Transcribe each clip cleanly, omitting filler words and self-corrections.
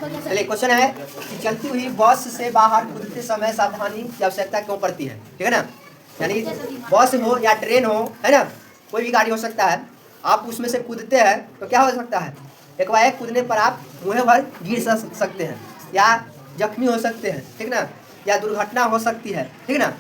चलिए क्वेश्चन है कि चलती हुई बस से बाहर कूदते समय सावधानी की आवश्यकता क्यों पड़ती है, ठीक है ना। यानी बस हो या ट्रेन हो, है ना, कोई भी गाड़ी हो सकता है, आप उसमें से कूदते हैं तो क्या हो सकता है, एक बार कूदने पर आप मुँह भर गिर सकते हैं या जख्मी हो सकते हैं, ठीक ना, या दुर्घटना हो सकती है, ठीक ना।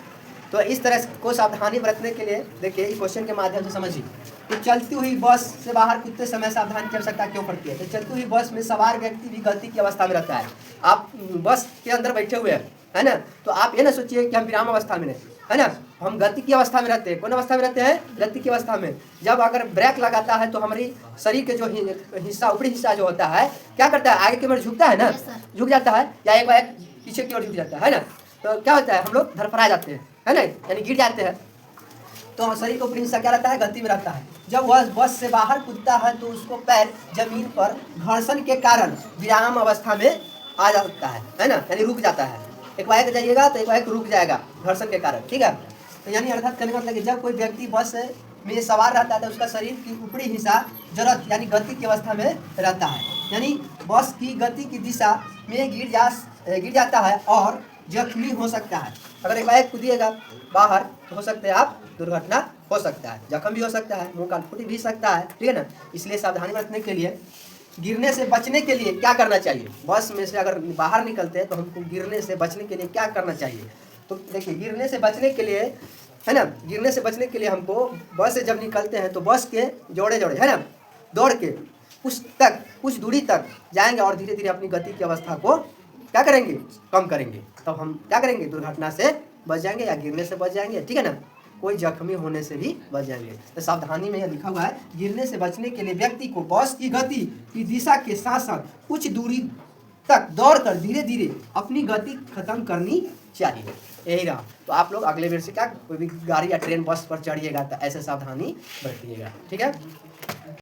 तो इस तरह को सावधानी बरतने के लिए देखिए इस क्वेश्चन के माध्यम से समझिए। तो चलती हुई बस से बाहर कूदते समय सावधानी की आवश्यकता क्यों पड़ती है। तो चलती हुई बस में सवार व्यक्ति भी गलती की अवस्था में रहता है। आप बस के अंदर बैठे हुए हैं, है ना, तो आप ये ना सोचिए कि हम विराम अवस्था में नहीं, है ना, हम गति की अवस्था में रहते हैं। कौन अवस्था में रहते हैं, गति की अवस्था में। जब अगर ब्रेक लगाता है तो हमारी शरीर के जो हिस्सा, ऊपरी हिस्सा जो होता है क्या करता है, आगे की ओर झुकता है ना, झुक जाता है, या एक बार पीछे की ओर झुक जाता है ना, तो क्या होता है, हम लोग धरफरा जाते हैं, है ना, यानी गिर जाते हैं। तो शरीर का ऊपरी हिस्सा क्या रहता है, गति में रहता है। जब वह बस से बाहर कूदता है तो उसको पैर जमीन पर घर्षण के कारण विराम अवस्था में आ जाता है ना, यानी रुक जाता है। एक बार जाइएगा तो एक बार रुक जाएगा घर्षण के कारण, ठीक है। तो यानी अर्थात कहने का मतलब कि जब कोई व्यक्ति बस में सवार रहता है तो उसका शरीर की ऊपरी हिस्सा जड़त यानी गति की अवस्था में रहता है, यानी बस की गति की दिशा में गिर जाता है और जख्मी हो सकता है। अगर एक बार कूदिएगा बाहर तो हो सकता है आप दुर्घटना हो सकता है, जख्म भी हो सकता है, मुंह कान फूट भी सकता है, ठीक है ना। इसलिए सावधानी बरतने के लिए, गिरने से बचने के लिए क्या करना चाहिए, बस में से अगर बाहर निकलते हैं तो हमको गिरने से बचने के लिए क्या करना चाहिए। तो देखिए गिरने से बचने के लिए, है ना, गिरने से बचने के लिए हमको बस से जब निकलते हैं तो बस के जोड़े है ना, दौड़ के कुछ दूरी तक जाएंगे और धीरे धीरे अपनी गति की अवस्था को क्या करेंगे, कम करेंगे। तब हम क्या करेंगे, दुर्घटना से बच जाएंगे या गिरने से बच जाएंगे, ठीक है ना, कोई जख्मी होने से भी बच जाएंगे। तो सावधानी में यह लिखा हुआ है, गिरने से बचने के लिए व्यक्ति को बस की गति की दिशा के साथ साथ कुछ दूरी तक दौड़कर धीरे धीरे अपनी गति खत्म करनी चाहिए। यही रहा। तो आप लोग अगले बार से क्या, कोई भी गाड़ी या ट्रेन बस पर चढ़िएगा तो ऐसे सावधानी बरतिएगा, ठीक है।